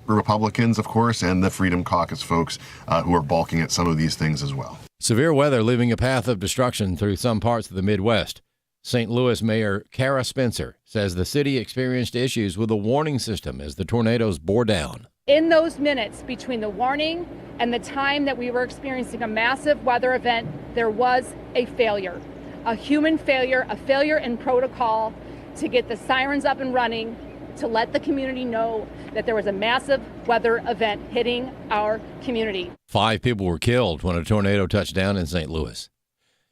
Republicans, of course, and the Freedom Caucus folks who are balking at some of these things as well. Severe weather leaving a path of destruction through some parts of the Midwest. St. Louis Mayor Kara Spencer says the city experienced issues with the warning system as the tornadoes bore down. In those minutes between the warning and the time that we were experiencing a massive weather event, there was a failure, a human failure, a failure in protocol to get the sirens up and running, to let the community know that there was a massive weather event hitting our community. 5 people were killed when a tornado touched down in St. Louis.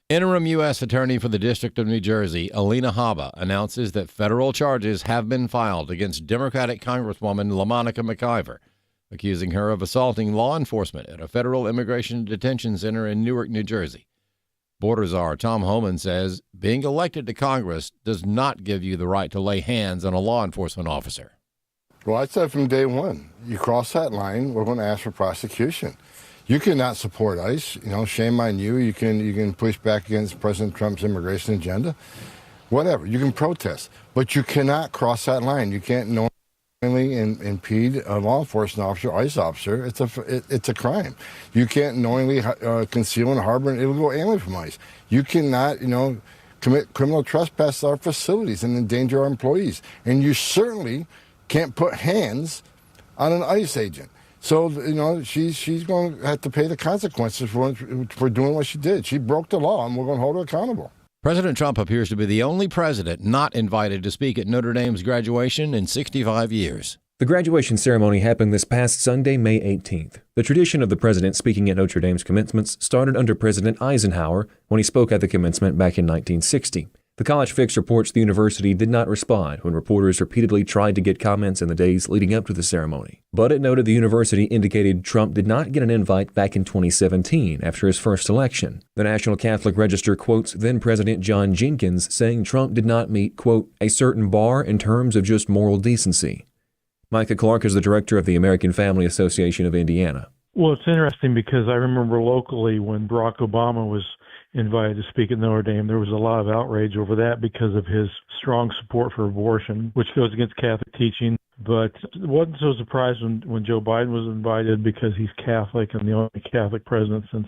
Interim U.S. Attorney for the District of New Jersey, Alina Habba, announces that federal charges have been filed against Democratic Congresswoman LaMonica McIver, accusing her of assaulting law enforcement at a federal immigration detention center in Newark, New Jersey. Border czar Tom Homan says being elected to Congress does not give you the right to lay hands on a law enforcement officer. Well, I said from day one, you cross that line, we're going to ask for prosecution. You cannot support ICE. Shame on you. You can push back against President Trump's immigration agenda. Whatever. You can protest. But you cannot cross that line. You can't knowingly impede a law enforcement officer, ICE officer. It's a crime. You can't knowingly conceal and harbor an illegal alien from ICE. You cannot, commit criminal trespass at our facilities and endanger our employees. And you certainly can't put hands on an ICE agent. So, she's going to have to pay the consequences for doing what she did. She broke the law, and we're going to hold her accountable. President Trump appears to be the only president not invited to speak at Notre Dame's graduation in 65 years. The graduation ceremony happened this past Sunday, May 18th. The tradition of the president speaking at Notre Dame's commencements started under President Eisenhower when he spoke at the commencement back in 1960. The College Fix reports the university did not respond when reporters repeatedly tried to get comments in the days leading up to the ceremony. But it noted the university indicated Trump did not get an invite back in 2017 after his first election. The National Catholic Register quotes then-President John Jenkins saying Trump did not meet, quote, a certain bar in terms of just moral decency. Micah Clark is the director of the American Family Association of Indiana. Well, it's interesting because I remember locally when Barack Obama was invited to speak at Notre Dame, there was a lot of outrage over that because of his strong support for abortion, which goes against Catholic teaching. But it wasn't so surprised when Joe Biden was invited because he's Catholic and the only Catholic president since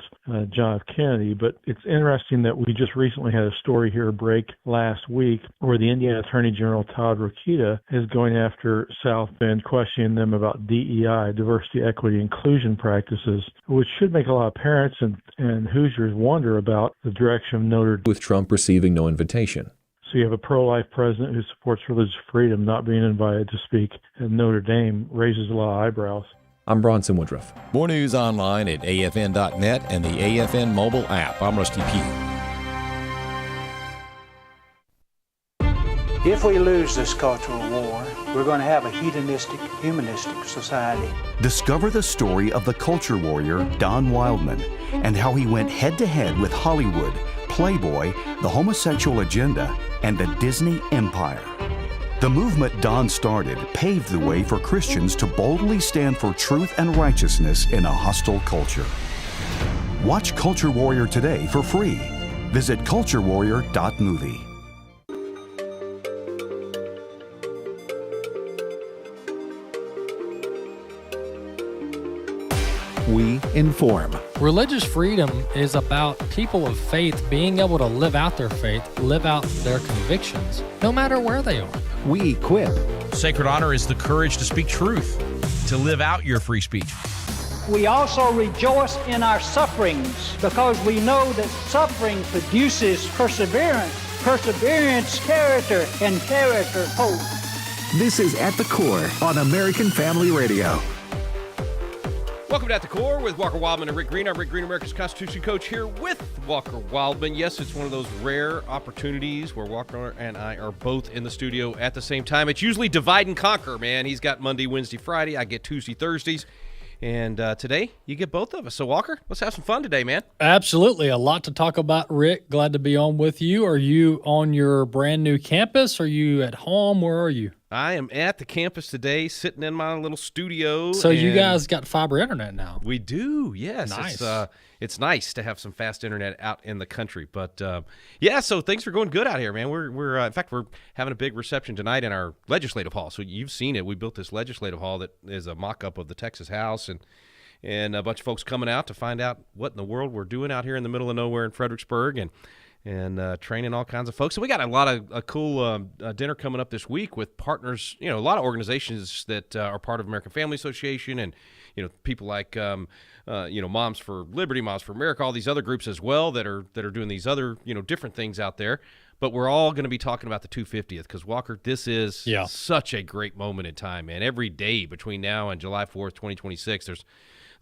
John F. Kennedy. But it's interesting that we just recently had a story here break last week where the Indiana Attorney General Todd Rokita is going after South Bend, questioning them about DEI, diversity, equity, inclusion practices, which should make a lot of parents and Hoosiers wonder about the direction of Notre Dame. With Trump receiving no invitation. So you have a pro-life president who supports religious freedom not being invited to speak at Notre Dame raises a lot of eyebrows. I'm Bronson Woodruff. More news online at afn.net and the AFN mobile app. I'm Rusty Pugh. If we lose this cultural war, we're going to have a hedonistic, humanistic society. Discover the story of the culture warrior Don Wildmon and how he went head-to-head with Hollywood, Playboy, the homosexual agenda, and the Disney empire. The movement Don started paved the way for Christians to boldly stand for truth and righteousness in a hostile culture. Watch Culture Warrior today for free. Visit culturewarrior.movie. We inform. Religious freedom is about people of faith being able to live out their faith, live out their convictions, no matter where they are. We equip. Sacred honor is the courage to speak truth, to live out your free speech. We also rejoice in our sufferings because we know that suffering produces perseverance, perseverance, character, and character, hope. This is At the Core on American Family Radio. Welcome to At the Core with Walker Wildmon and Rick Green. I'm Rick Green, America's Constitution coach, here with Walker Wildmon. Yes, it's one of those rare opportunities where Walker and I are both in the studio at the same time. It's usually divide and conquer, man. He's got Monday, Wednesday, Friday. I get Tuesday, Thursdays. And today, you get both of us. So, Walker, let's have some fun today, man. Absolutely. A lot to talk about, Rick. Glad to be on with you. Are you on your brand new campus? Are you at home? Where are you? I am at the campus today, sitting in my little studio. So you guys got fiber internet now? We do, yes. Nice. It's nice to have some fast internet out in the country. But yeah, so things are going good out here, man. We're in fact, we're having a big reception tonight in our legislative hall. So you've seen it. We built this legislative hall that is a mock-up of the Texas House, and a bunch of folks coming out to find out what in the world we're doing out here in the middle of nowhere in Fredericksburg, and training all kinds of folks. So we got a lot of a cool dinner coming up this week with partners, a lot of organizations that are part of American Family Association, and people like Moms for Liberty, Moms for America, all these other groups as well that are doing these other different things out there. But we're all going to be talking about the 250th because, Walker, this is such a great moment in time, man. Every day between now and July 4th, 2026,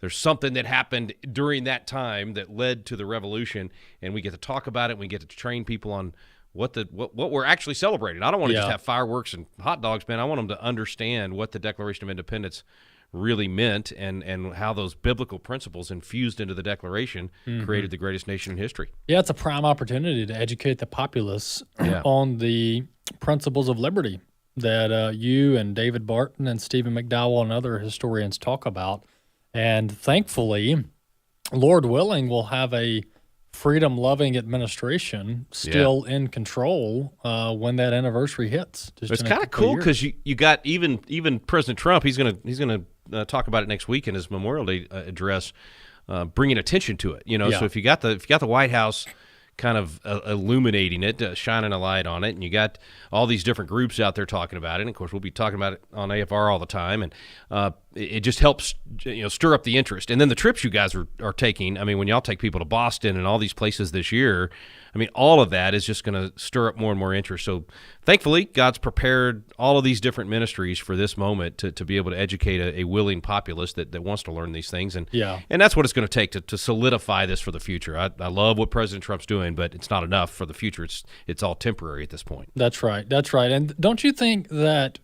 there's something that happened during that time that led to the revolution, and we get to talk about it. And we get to train people on what we're actually celebrating. I don't want to just have fireworks and hot dogs, man. I want them to understand what the Declaration of Independence really meant and how those biblical principles infused into the Declaration created the greatest nation in history. Yeah, it's a prime opportunity to educate the populace on the principles of liberty that you and David Barton and Stephen McDowell and other historians talk about. And thankfully, Lord willing, we'll have a freedom-loving administration still in control when that anniversary hits. It's kind of cool because you got even President Trump. He's gonna talk about it next week in his Memorial Day address, bringing attention to it. So if you got the White House kind of illuminating it, shining a light on it, and you got all these different groups out there talking about it. And of course, we'll be talking about it on AFR all the time, and it just helps stir up the interest. And then the trips you guys are taking, I mean, when y'all take people to Boston and all these places this year, I mean, all of that is just going to stir up more and more interest. So thankfully, God's prepared all of these different ministries for this moment to be able to educate a willing populace that wants to learn these things. And that's what it's going to take to solidify this for the future. I love what President Trump's doing, but it's not enough for the future. It's all temporary at this point. That's right. And don't you think that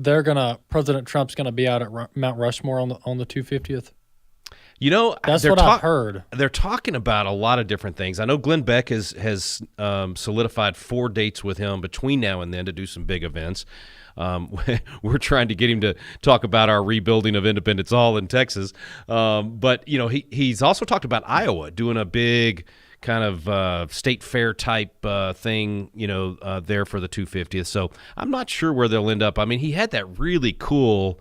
President Trump's going to be out at Mount Rushmore on the 250th? That's what I've heard. They're talking about a lot of different things. I know Glenn Beck has solidified 4 dates with him between now and then to do some big events. We're trying to get him to talk about our rebuilding of Independence Hall in Texas. But he's also talked about Iowa doing a big kind of state fair type thing, there for the 250th. So I'm not sure where they'll end up. I mean, he had that really cool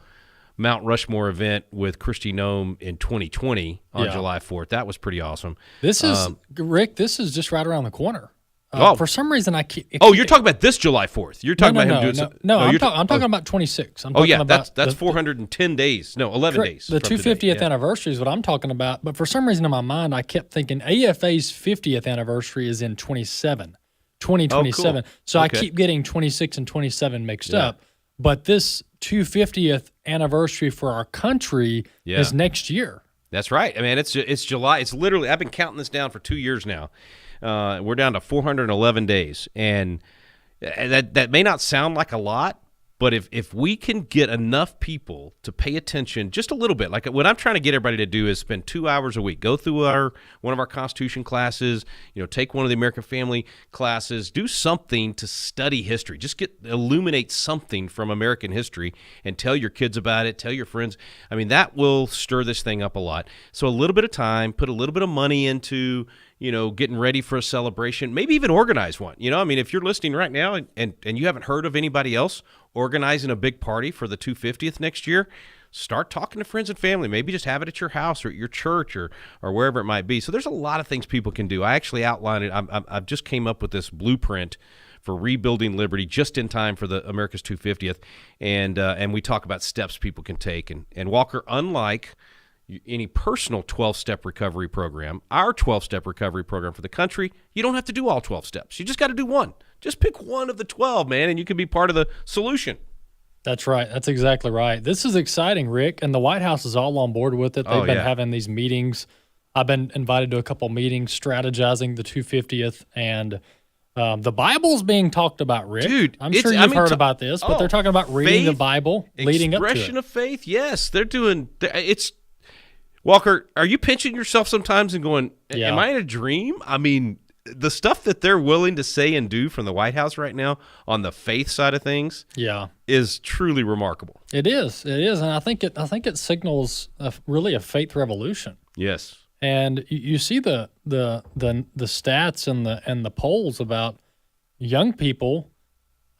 Mount Rushmore event with Kristi Noem in 2020 on July 4th. That was pretty awesome. This is, Rick, this is just right around the corner. For some reason, I keep. You're talking about this July 4th. You're talking about him doing something. No, I'm talking about 26. I'm talking about that's 410 days. No, 11 days. The 250th anniversary is what I'm talking about. But for some reason in my mind, I kept thinking AFA's 50th anniversary is in 2027. Cool. So I keep getting 26 and 27 mixed up. But this 250th anniversary for our country is next year. That's right. I mean, it's July. It's literally, I've been counting this down for 2 years now. We're down to 411 days, and that may not sound like a lot, but if we can get enough people to pay attention just a little bit, like what I'm trying to get everybody to do is spend 2 hours a week, go through one of our Constitution classes, take one of the American Family classes, do something to study history, just illuminate something from American history, and tell your kids about it, tell your friends. I mean, that will stir this thing up a lot. So a little bit of time, put a little bit of money into getting ready for a celebration, maybe even organize one. I mean, if you're listening right now and you haven't heard of anybody else organizing a big party for the 250th next year, start talking to friends and family. Maybe just have it at your house or at your church or wherever it might be. So there's a lot of things people can do. I actually outlined it. I've just came up with this blueprint for rebuilding liberty just in time for the America's 250th, and we talk about steps people can take. And Walker, unlike any personal 12-step recovery program, our 12-step recovery program for the country, you don't have to do all 12 steps. You just got to do one. Just pick one of the 12, man, and you can be part of the solution. That's right. That's exactly right. This is exciting, Rick, and the White House is all on board with it. They've been having these meetings. I've been invited to a couple meetings strategizing the 250th, and the Bible's being talked about, Rick. Dude, I'm sure you've heard about this, but they're talking about reading the Bible leading up to it. Expression of faith, yes. They're doing it's Walker, are you pinching yourself sometimes and going, am I in a dream? I mean, the stuff that they're willing to say and do from the White House right now on the faith side of things, is truly remarkable. It is, and I think it signals really a faith revolution. Yes, and you see the stats and the polls about young people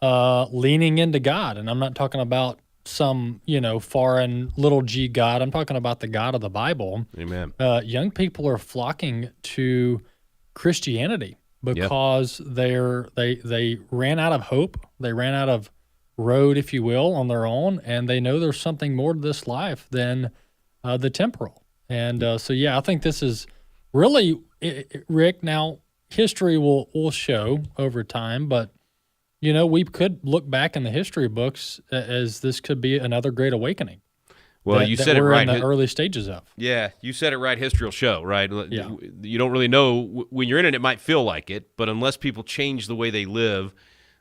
leaning into God, and I'm not talking about some foreign little g God. I'm talking about the God of the Bible. Amen. Young people are flocking to Christianity because they ran out of hope. They ran out of road, if you will, on their own, and they know there's something more to this life than the temporal. And I think this is really, Rick. Now, history will show over time, but we could look back in the history books as this could be another great awakening. Well, you said it right. In the early stages of. Yeah, you said it right. History will show, right? Yeah. You don't really know. When you're in it, it might feel like it, but unless people change the way they live,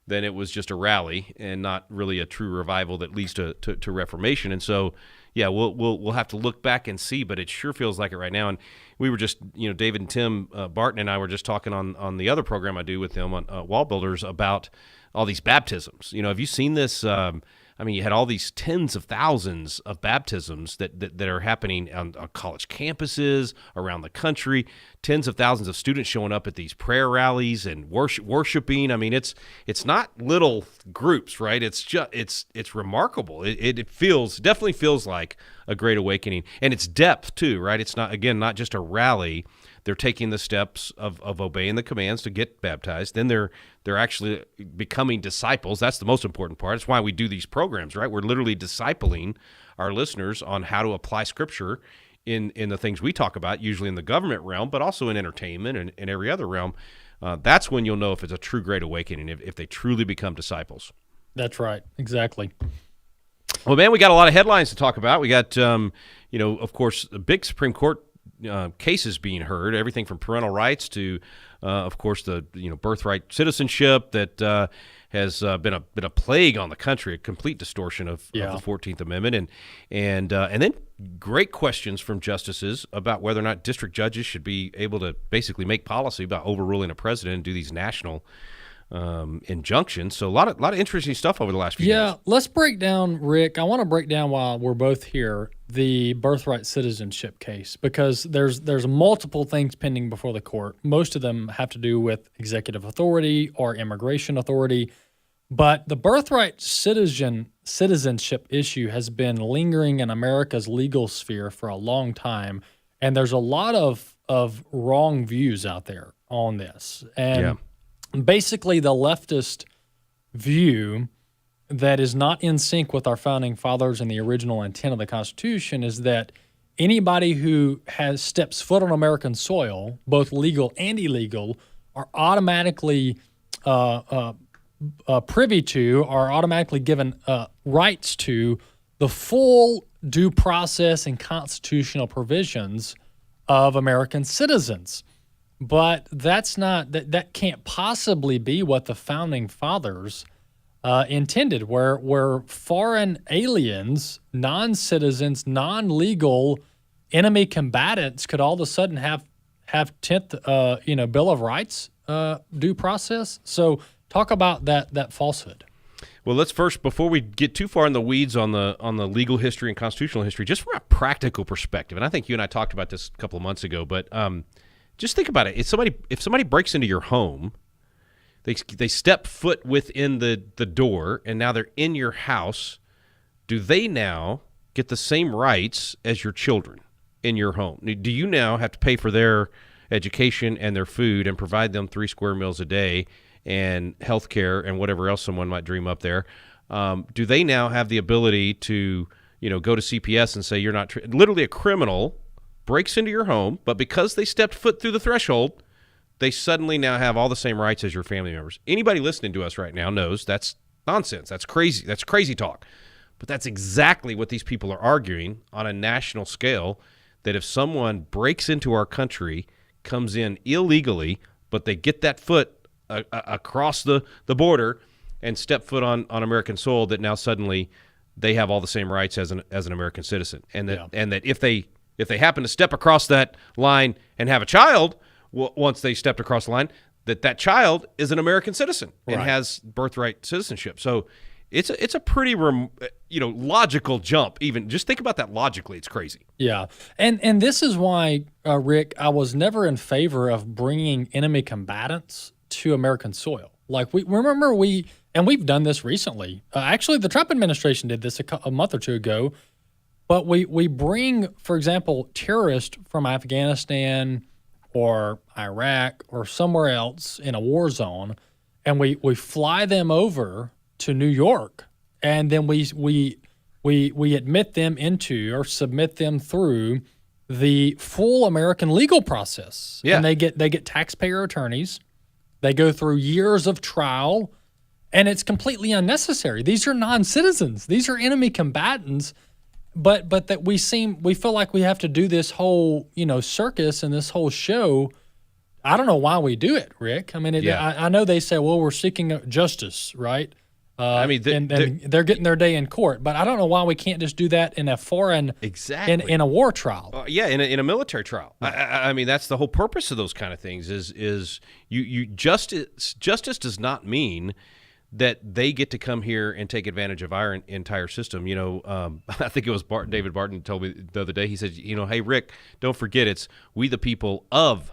then it was just a rally and not really a true revival that leads to reformation. And so, yeah, we'll have to look back and see, but it sure feels like it right now. And we were just, David and Tim Barton and I were just talking on the other program I do with them on Wall Builders about all these baptisms. Have you seen this? You had all these tens of thousands of baptisms that are happening on college campuses around the country. Tens of thousands of students showing up at these prayer rallies and worshiping. It's not little groups, right? It's remarkable. It definitely feels like a great awakening, and it's depth too, right? It's not just a rally. They're taking the steps of obeying the commands to get baptized. Then they're actually becoming disciples. That's the most important part. That's why we do these programs, right? We're literally discipling our listeners on how to apply Scripture in the things we talk about, usually in the government realm, but also in entertainment and in every other realm. That's when you'll know if it's a true great awakening, if they truly become disciples. That's right. Exactly. Well, man, we got a lot of headlines to talk about. We got, of course, the big Supreme Court cases being heard, everything from parental rights to, of course, the birthright citizenship that has been a plague on the country, a complete distortion of the 14th Amendment, and then great questions from justices about whether or not district judges should be able to basically make policy about overruling a president and do these national injunctions. So a lot of interesting stuff over the last few days. Yeah, let's break down, Rick. I want to break down while we're both here the birthright citizenship case, because there's multiple things pending before the court. Most of them have to do with executive authority or immigration authority, but the birthright citizenship issue has been lingering in America's legal sphere for a long time, and there's a lot of wrong views out there on this. And basically, the leftist view that is not in sync with our founding fathers and the original intent of the Constitution is that anybody who steps foot on American soil, both legal and illegal, are automatically privy to, are automatically given rights to the full due process and constitutional provisions of American citizens. But that's not that can't possibly be what the founding fathers intended, where foreign aliens, non-citizens, non-legal enemy combatants could all of a sudden have 10th Bill of Rights due process. So talk about that falsehood. Well, let's first, before we get too far in the weeds on the legal history and constitutional history, just from a practical perspective, and I think you and I talked about this a couple of months ago, but just think about it. If somebody breaks into your home, they step foot within the door, and now they're in your house, do they now get the same rights as your children in your home? Do you now have to pay for their education and their food and provide them 3 square meals a day and health care and whatever else someone might dream up there? Do they now have the ability to go to CPS and say you're not literally a criminal breaks into your home, but because they stepped foot through the threshold, they suddenly now have all the same rights as your family members? Anybody listening to us right now knows that's nonsense. That's crazy. That's crazy talk. But that's exactly what these people are arguing on a national scale, that if someone breaks into our country, comes in illegally, but they get that foot across the border and step foot on American soil, that now suddenly they have all the same rights as an American citizen. And that if they happen to step across that line and have a child once they stepped across the line, that child is an American citizen and Right. has birthright citizenship. So it's a pretty logical jump. Even just think about that logically. It's crazy. Yeah, and this is why, Rick, I was never in favor of bringing enemy combatants to American soil. Like we've done this recently. Actually, the Trump administration did this a month or two ago. But we bring, for example, terrorists from Afghanistan or Iraq or somewhere else in a war zone, and we fly them over to New York, and then we admit them into or submit them through the full American legal process. Yeah. And they get taxpayer attorneys. They go through years of trial, and it's completely unnecessary. These are non-citizens. These are enemy combatants. But that we feel like we have to do this whole, circus and this whole show. I don't know why we do it, Rick. I mean, I know they say, well, we're seeking justice, right? And they're getting their day in court. But I don't know why we can't just do that in a foreign, in a war trial. In a military trial. I mean, that's the whole purpose of those kind of things. Is you justice does not mean that they get to come here and take advantage of our entire system. I think it was David Barton told me the other day. He said, hey, Rick, don't forget it's we the people of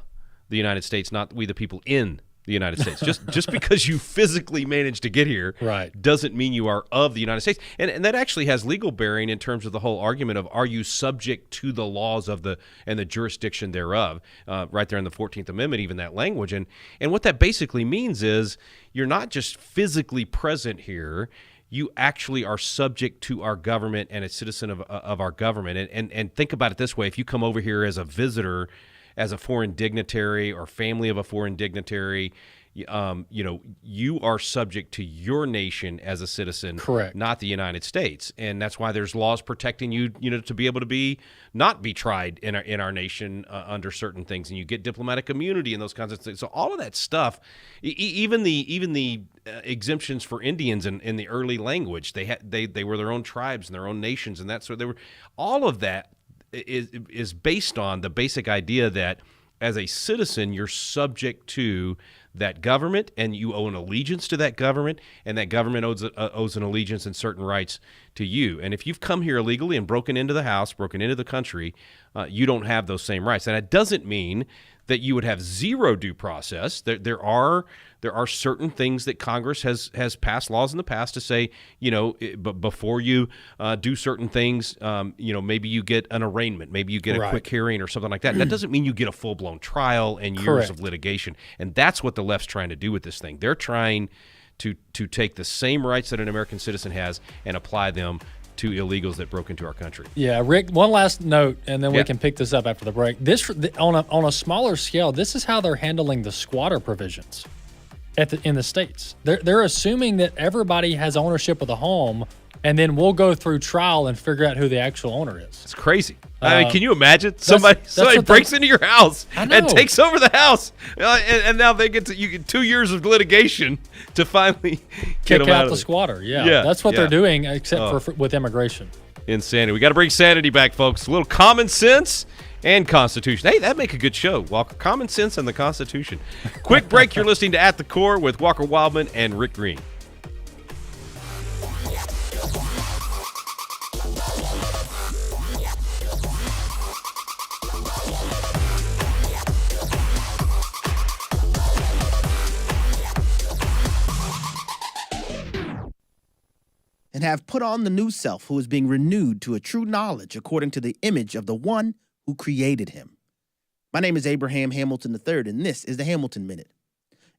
the United States, not we the people in the United States. Just because you physically managed to get here doesn't mean you are of the United States. And that actually has legal bearing in terms of the whole argument of are you subject to the laws of the jurisdiction thereof, right there in the 14th Amendment, even that language. And what that basically means is you're not just physically present here, you actually are subject to our government and a citizen of our government. And think about it this way. If you come over here as a visitor, as a foreign dignitary or family of a foreign dignitary, you are subject to your nation as a citizen, correct, not the United States. And that's why there's laws protecting you, to be able to not be tried in our nation under certain things, and you get diplomatic immunity and those kinds of things. So all of that stuff, even the exemptions for Indians in the early language, they were their own tribes and their own nations, and that's what they were. All of that is based on the basic idea that as a citizen, you're subject to that government, and you owe an allegiance to that government, and that government owes an allegiance and certain rights to you. And if you've come here illegally and broken into the house, broken into the country, you don't have those same rights. And that doesn't mean that you would have zero due process. There are certain things that Congress has passed laws in the past to say, but before you do certain things, maybe you get an arraignment, maybe you get a quick hearing or something like that. That doesn't mean you get a full-blown trial and years of litigation. And that's what the left's trying to do with this thing. They're trying to take the same rights that an American citizen has and apply them to illegals that broke into our country. Yeah, Rick, one last note, and then we can pick this up after the break. On a smaller scale, this is how they're handling the squatter provisions in the states. They're assuming that everybody has ownership of the home, and then we'll go through trial and figure out who the actual owner is. It's crazy. I mean, can you imagine somebody breaks into your house and takes over the house, and now they get 2 years of litigation to finally kick out the squatter. Yeah, that's what they're doing, except for with immigration. Insanity. We got to bring sanity back, folks. A little common sense and Constitution. Hey, that'd make a good show, Walker. Common sense and the Constitution. Quick break. You're listening to At the Core with Walker Wildman and Rick Green. And have put on the new self, who is being renewed to a true knowledge according to the image of the one who created him. My name is Abraham Hamilton III, and this is the Hamilton Minute.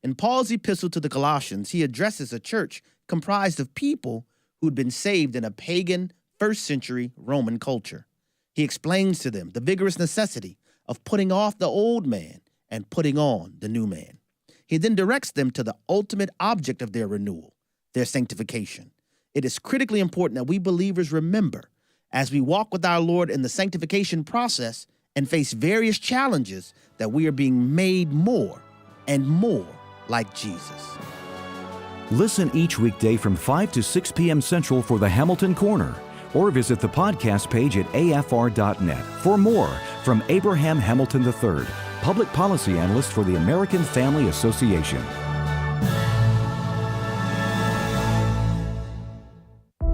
In Paul's epistle to the Colossians, he addresses a church comprised of people who'd been saved in a pagan, first-century Roman culture. He explains to them the vigorous necessity of putting off the old man and putting on the new man. He then directs them to the ultimate object of their renewal, their sanctification. It is critically important that we believers remember, as we walk with our Lord in the sanctification process and face various challenges, that we are being made more and more like Jesus. Listen each weekday from 5 to 6 p.m. Central for the Hamilton Corner, or visit the podcast page at afr.net for more from Abraham Hamilton III, public policy analyst for the American Family Association.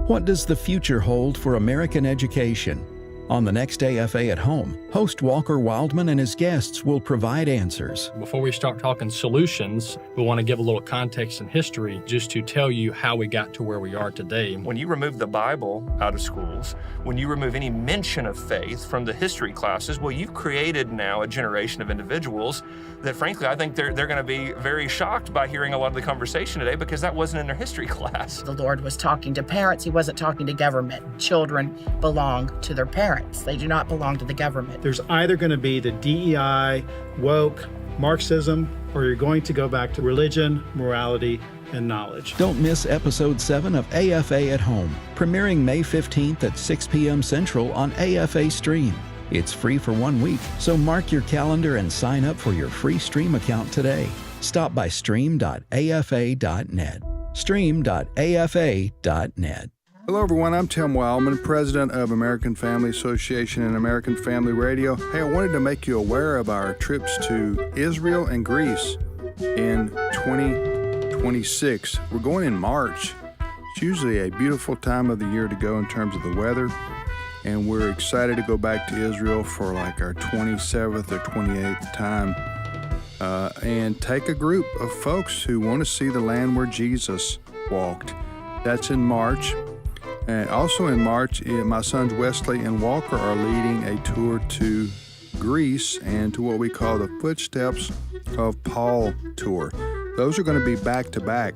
What does the future hold for American education? On the next AFA at Home, host Walker Wildmon and his guests will provide answers. Before we start talking solutions, we want to give a little context and history just to tell you how we got to where we are today. When you remove the Bible out of schools, when you remove any mention of faith from the history classes, well, you've created now a generation of individuals that, frankly, I think they're going to be very shocked by hearing a lot of the conversation today because that wasn't in their history class. The Lord was talking to parents. He wasn't talking to government. Children belong to their parents. They do not belong to the government. There's either going to be the DEI, woke, Marxism, or you're going to go back to religion, morality, and knowledge. Don't miss Episode 7 of AFA at Home, premiering May 15th at 6 p.m. Central on AFA Stream. It's free for 1 week, so mark your calendar and sign up for your free Stream account today. Stop by stream.afa.net. stream.afa.net. Hello everyone, I'm Tim Wildmon, President of American Family Association and American Family Radio. Hey, I wanted to make you aware of our trips to Israel and Greece in 2026. We're going in March. It's usually a beautiful time of the year to go in terms of the weather, and we're excited to go back to Israel for like our 27th or 28th time and take a group of folks who want to see the land where Jesus walked. That's in March. And also in March, my sons Wesley and Walker are leading a tour to Greece and to what we call the Footsteps of Paul tour. Those are going to be back to back.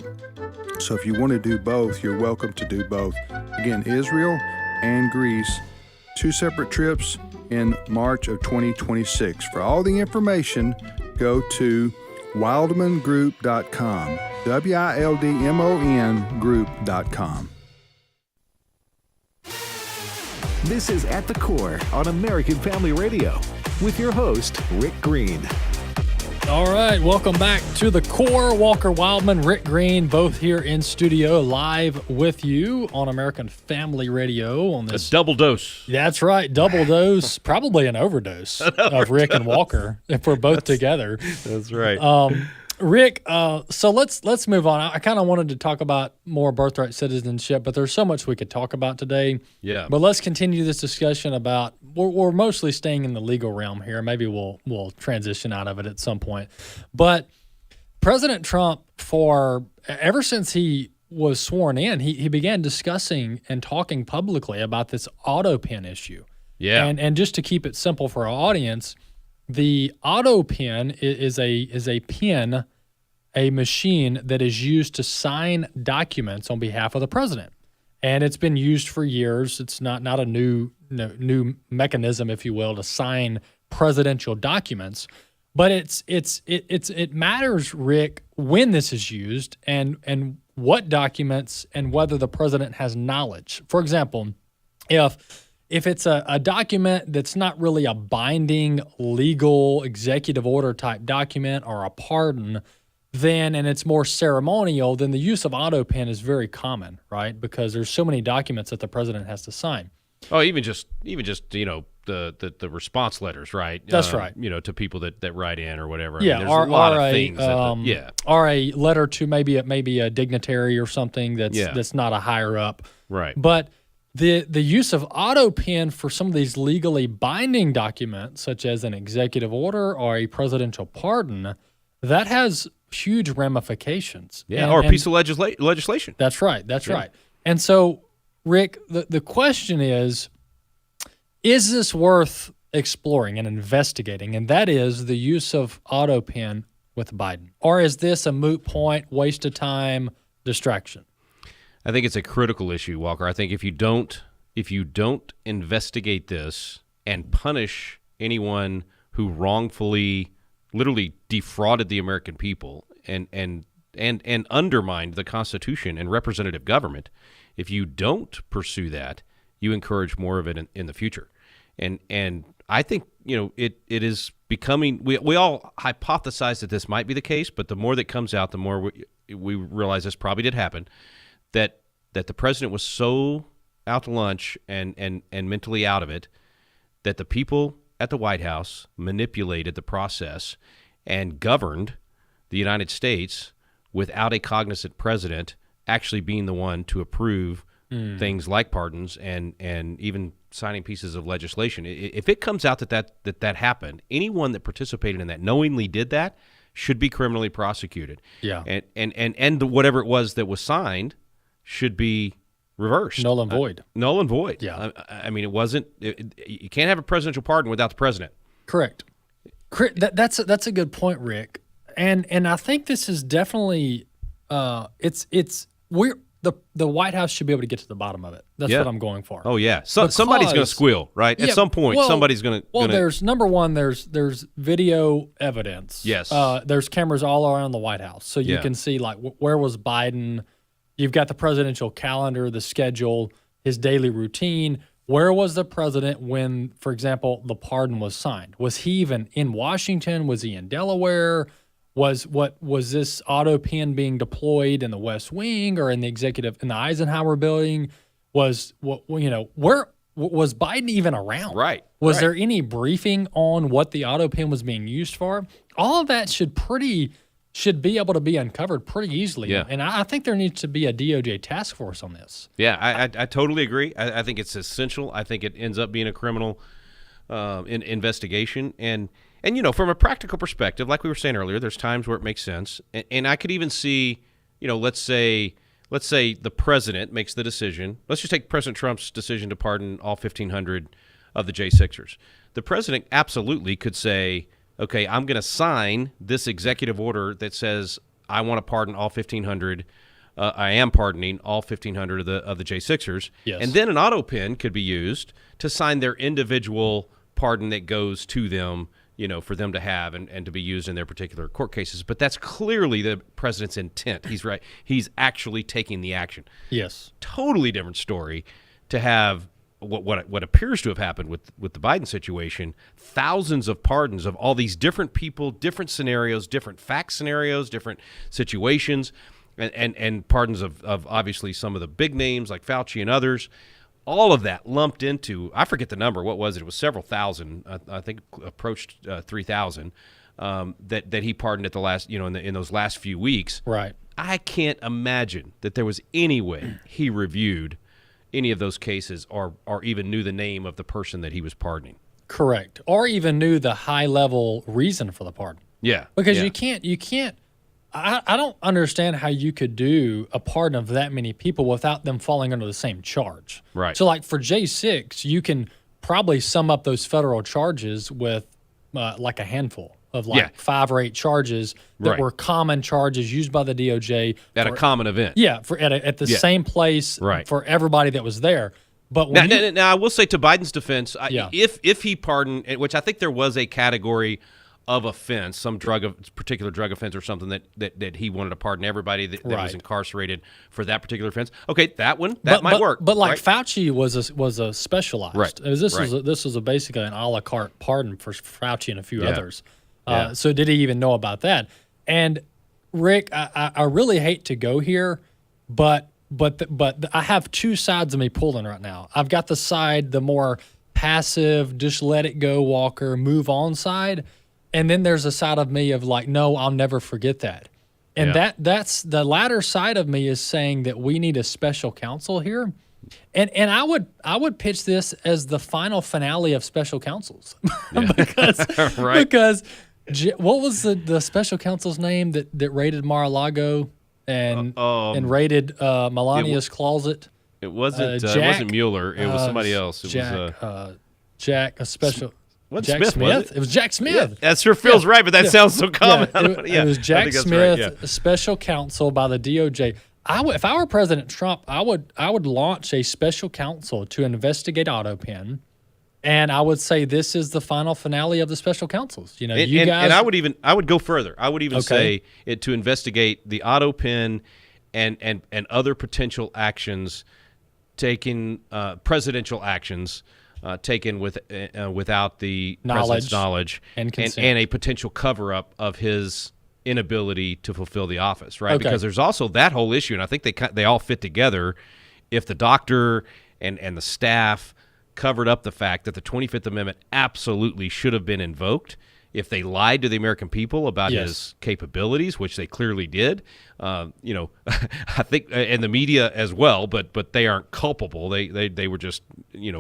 So if you want to do both, you're welcome to do both. Again, Israel and Greece, 2 separate trips in March of 2026. For all the information, go to wildmongroup.com, WILDMON group.com. This is At the Core on American Family Radio with your host, Rick Green. All right, welcome back to The Core. Walker Wildmon, Rick Green, both here in studio live with you on American Family Radio on this. A double dose. That's right, double dose, probably an overdose of Rick and Walker if we're both together. That's right. Rick, so let's move on. I kind of wanted to talk about more birthright citizenship, but there's so much we could talk about today. Yeah. But let's continue this discussion about we're mostly staying in the legal realm here. Maybe we'll transition out of it at some point. But President Trump, ever since he was sworn in, he began discussing and talking publicly about this auto pen issue. Yeah. And just to keep it simple for our audience, the auto pen is a pen, a machine that is used to sign documents on behalf of the president, and it's been used for years. It's not a new mechanism, if you will, to sign presidential documents, but it matters, Rick, when this is used and what documents and whether the president has knowledge. For example, if it's a document that's not really a binding legal executive order type document or a pardon, and it's more ceremonial, then the use of auto pen is very common, right? Because there's so many documents that the president has to sign. Oh, even just the response letters, right? That's right. To people that write in or whatever. Yeah, I mean, there's a lot of things. Or a letter to maybe a dignitary or something that's not a higher up. Right. But the use of auto pen for some of these legally binding documents, such as an executive order or a presidential pardon, that has huge ramifications. Yeah, or a piece of legislation. That's right. That's right. And so, Rick, the question is this worth exploring and investigating? And that is the use of auto pen with Biden. Or is this a moot point, waste of time, distraction? I think it's a critical issue, Walker. I think if you don't investigate this and punish anyone who wrongfully, literally defrauded the American people and undermined the Constitution and representative government, if you don't pursue that, you encourage more of it in the future. And I think it is becoming. We all hypothesize that this might be the case, but the more that comes out, the more we realize this probably did happen. That the president was so out to lunch and mentally out of it that the people at the White House manipulated the process and governed the United States without a cognizant president actually being the one to approve things like pardons and even signing pieces of legislation. If it comes out that happened, anyone that participated in that knowingly did that should be criminally prosecuted. Yeah. And whatever it was that was signed should be reversed. Null and void. Null and void. Yeah. I mean, it wasn't. You can't have a presidential pardon without the president. Correct. That's a good point, Rick. And I think this is definitely the White House should be able to get to the bottom of it. That's what I'm going for. Oh yeah. Somebody's going to squeal, right? At some point, somebody's going to. Well, there's number one. There's video evidence. Yes. There's cameras all around the White House, so you can see like where was Biden. You've got the presidential calendar, the schedule, his daily routine. Where was the president when, for example, the pardon was signed? Was he even in Washington? Was he in Delaware? Was this auto pen being deployed in the West Wing or in the Eisenhower building? Where was Biden even around? Right. Was there any briefing on what the auto pen was being used for? All of that should be able to be uncovered pretty easily. Yeah. And I think there needs to be a DOJ task force on this. Yeah, I totally agree. I think it's essential. I think it ends up being a criminal investigation. And from a practical perspective, like we were saying earlier, there's times where it makes sense. And I could even see, let's say the president makes the decision. Let's just take President Trump's decision to pardon all 1,500 of the J6ers. The president absolutely could say, okay, I'm going to sign this executive order that says I want to pardon all 1,500. I am pardoning all 1,500 of the J6ers. Yes. And then an auto pen could be used to sign their individual pardon that goes to them, for them to have and to be used in their particular court cases. But that's clearly the president's intent. He's right. He's actually taking the action. Yes. Totally different story to have what appears to have happened with the Biden situation, thousands of pardons of all these different people, different scenarios, different fact scenarios, different situations, and pardons of obviously some of the big names like Fauci and others. All of that lumped into, I forget the number. What was it? It was several thousand. I think approached 3,000 that he pardoned at the last, in those last few weeks. Right. I can't imagine that there was any way he reviewed any of those cases or even knew the name of the person that he was pardoning. Correct. Or even knew the high level reason for the pardon. Yeah. Because you can't. I don't understand how you could do a pardon of that many people without them falling under the same charge. Right. So, like for J6, you can probably sum up those federal charges with like a handful of 5 or 8 charges that were common charges used by the DOJ at a common event. Yeah, at the same place for everybody that was there. But now I will say to Biden's defense, if he pardoned, which I think there was a category of offense, some particular drug offense or something that he wanted to pardon everybody that was incarcerated for that particular offense. Okay, that might work. But like Fauci was a specialized. Right. This was basically an a la carte pardon for Fauci and a few others. So did he even know about that? And Rick, I really hate to go here, but I have two sides of me pulling right now. I've got the more passive, just let it go, Walker, move on side. And then there's a side of me of like, no, I'll never forget that. And that's the latter side of me is saying that we need a special counsel here. And I would pitch this as the final finale of special counsels. because what was the special counsel's name that raided Mar-a-Lago and raided Melania's closet? It wasn't Mueller. It was somebody else. It was Jack, a special. What, Jack Smith? Smith? It was Jack Smith. Yeah, that sure feels right, but that sounds so common. It was Jack Smith, special counsel by the DOJ. If I were President Trump, I would launch a special counsel to investigate AutoPen, and I would say this is the final finale of the special counsels. You guys. And I would go further. I would even say it to investigate the AutoPen and other potential actions taken, presidential actions. Taken without the president's knowledge and a potential cover-up of his inability to fulfill the office, right? Because there's also that whole issue, and I think they all fit together. If the doctor and the staff covered up the fact that the 25th Amendment absolutely should have been invoked if they lied to the American people about his capabilities, which they clearly did. I think, and the media as well, but they aren't culpable. They were just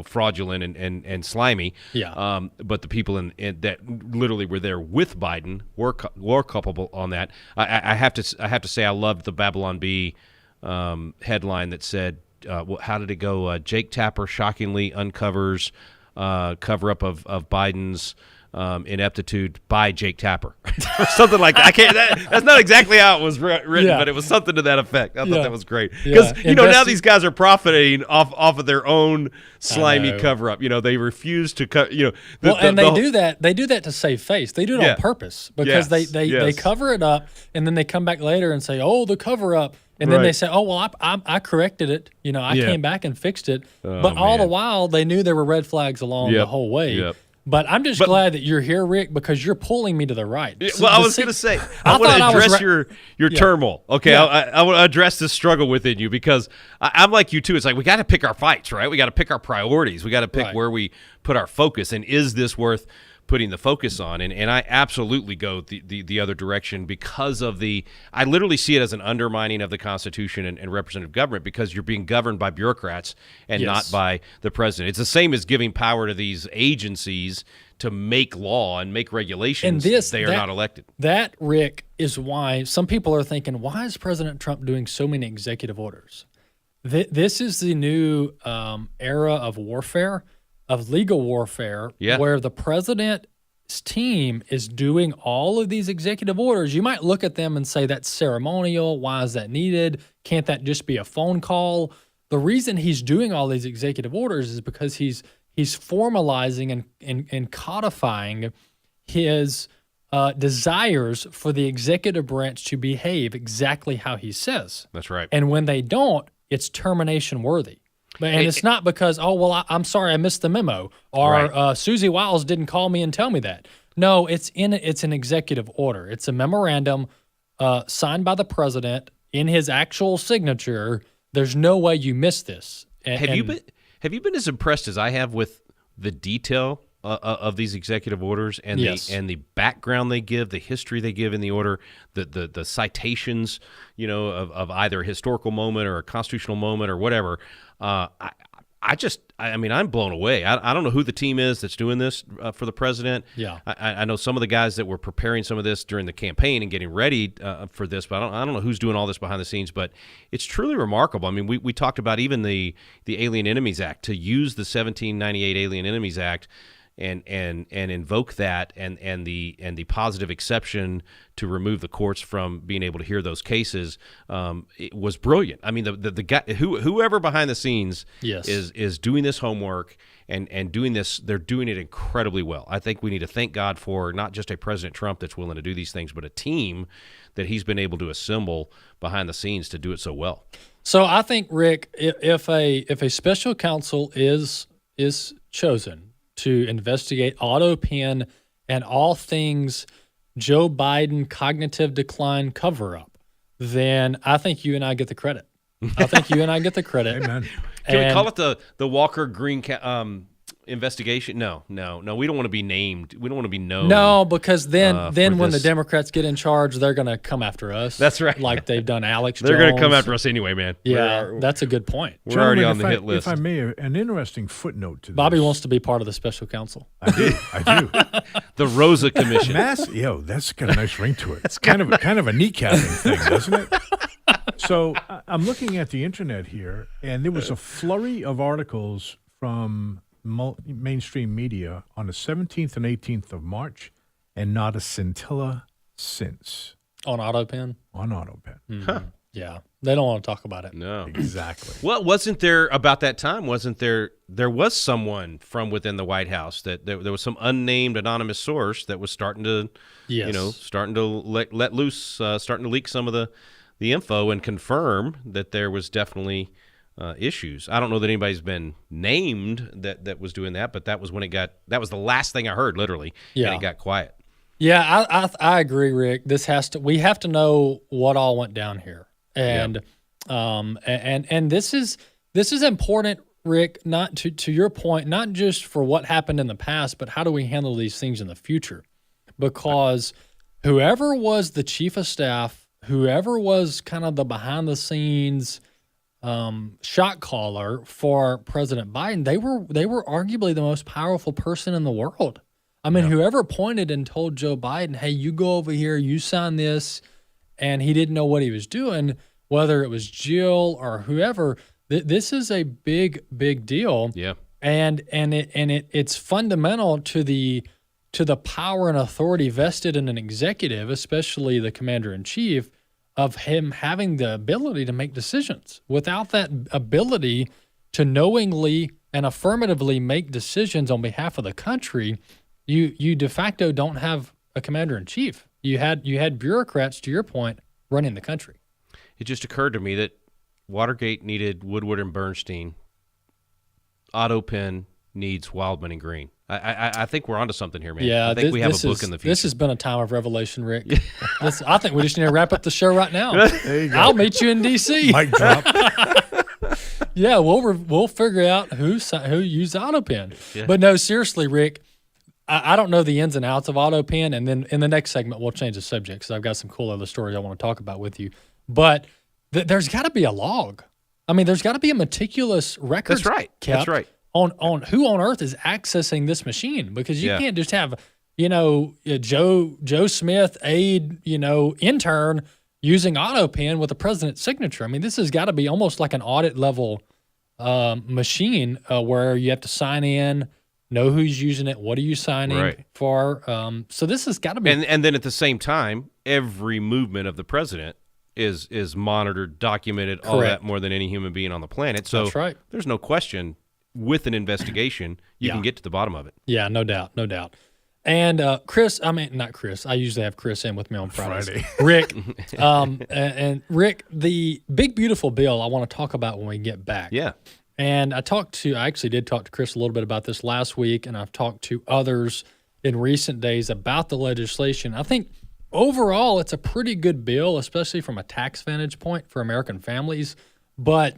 fraudulent and slimy. Yeah. But the people in that literally were there with Biden were culpable on that. I have to say I loved the Babylon Bee headline that said, how did it go? Jake Tapper shockingly uncovers cover-up of Biden's ineptitude by Jake Tapper, or something like that. That's not exactly how it was written, but it was something to that effect. I thought that was great because now these guys are profiting off of their own slimy cover-up. They refuse to cut. They do that. They do that to save face. They do it on purpose because they cover it up and then they come back later and say, "Oh, the cover-up." And then they say, "Oh, well, I corrected it. I came back and fixed it." But all the while, they knew there were red flags along the whole way. Yep. But I'm just glad that you're here, Rick, because you're pulling me to the right. Well, I was going to say, I want to address your turmoil. Okay, I want to address this struggle within you because I'm like you too. It's like we got to pick our fights, right? We got to pick our priorities. We got to pick where we put our focus, and is this worth putting the focus on? And I absolutely go the other direction because of I literally see it as an undermining of the Constitution and representative government because you're being governed by bureaucrats and not by the president. It's the same as giving power to these agencies to make law and make regulations. And they are not elected. That, Rick, is why some people are thinking, why is President Trump doing so many executive orders? This is the new era of warfare, of legal warfare, where the president's team is doing all of these executive orders. You might look at them and say, that's ceremonial. Why is that needed? Can't that just be a phone call? The reason he's doing all these executive orders is because he's formalizing and codifying his desires for the executive branch to behave exactly how he says. That's right. And when they don't, it's termination worthy. And it's not because, I'm sorry, I missed the memo, or Susie Wiles didn't call me and tell me that. No, it's an executive order. It's a memorandum signed by the president in his actual signature. There's no way you miss this. Have you been as impressed as I have with the detail of these executive orders and the background they give, the history they give in the order, the citations, of either a historical moment or a constitutional moment or whatever. I'm blown away. I don't know who the team is that's doing this for the president. Yeah, I know some of the guys that were preparing some of this during the campaign and getting ready for this, but I don't know who's doing all this behind the scenes. But it's truly remarkable. I mean, we talked about even the Alien Enemies Act, to use the 1798 Alien Enemies Act and invoke that and the positive exception to remove the courts from being able to hear those cases. It was brilliant. I mean, the guy, whoever behind the scenes is doing this homework and doing this, they're doing it incredibly well. I think we need to thank God for not just a President Trump that's willing to do these things, but a team that he's been able to assemble behind the scenes to do it so well. So I think, Rick, if a special counsel is chosen to investigate auto pen and all things Joe Biden cognitive decline cover-up, then I think you and I get the credit. Amen. Can we call it the Walker Green investigation? No. We don't want to be named. We don't want to be known. No, because then when the Democrats get in charge, they're going to come after us. That's right. Like they've done Alex They're Jones. going to come after us anyway, man. Yeah, that's a good point. We're already on the hit list. If I may, an interesting footnote to this. Bobby wants to be part of the special counsel. I do. The Rosa Commission. That's got a nice ring to it. It's kind of a kneecapping thing, doesn't it? So I'm looking at the internet here, and there was a flurry of articles from mainstream media on the 17th and 18th of March, and not a scintilla since. On AutoPen? On AutoPen. Mm-hmm. Huh. Yeah. They don't want to talk about it. No. Exactly. Well, wasn't there, about that time, there was someone from within the White House that there was some unnamed anonymous source that was starting to, starting to let loose, starting to leak some of the info and confirm that there was definitely issues. I don't know that anybody's been named that was doing that, but that was when that was the last thing I heard, literally. Yeah. And it got quiet. Yeah, I agree, Rick. We have to know what all went down here. And this is important Rick, not to your point, not just for what happened in the past, but how do we handle these things in the future? Because whoever was the chief of staff, whoever was kind of the behind the scenes shot caller for President Biden, they were arguably the most powerful person in the world. I mean, whoever pointed and told Joe Biden, hey, you go over here, you sign this, and he didn't know what he was doing, whether it was Jill or whoever, this is a big, big deal. Yeah. And it's fundamental to the power and authority vested in an executive, especially the commander-in-chief, of him having the ability to make decisions. Without that ability to knowingly and affirmatively make decisions on behalf of the country, you de facto don't have a commander-in-chief. You had bureaucrats, to your point, running the country. It just occurred to me that Watergate needed Woodward and Bernstein. Otto Penn needs Wildmon and Green. I think we're onto something here, man. Yeah, I think we have a book in the future. This has been a time of revelation, Rick. I think we just need to wrap up the show right now. There you go. I'll meet you in D.C. Mic drop. Yeah, we'll figure out who used Otto Penn. Yeah. But no, seriously, Rick, I don't know the ins and outs of Otto Penn, and then in the next segment we'll change the subject because I've got some cool other stories I want to talk about with you. But there's got to be a log. I mean, there's got to be a meticulous record. That's right. Kept That's right. On who on earth is accessing this machine, because you can't just have Joe Smith, aide, intern using Otto Pen with the president's signature. I mean, this has got to be almost like an audit level machine where you have to sign in, know who's using it, what are you signing for. So this has got to be, and then at the same time, every movement of the president is monitored, documented, all that more than any human being on the planet. So that's right. There's no question. With an investigation, you can get to the bottom of it. Yeah, no doubt. And not Chris. I usually have Chris in with me on Fridays. Rick, and Rick, the big beautiful bill I want to talk about when we get back. Yeah. And I actually did talk to Chris a little bit about this last week, and I've talked to others in recent days about the legislation. I think overall it's a pretty good bill, especially from a tax vantage point for American families, but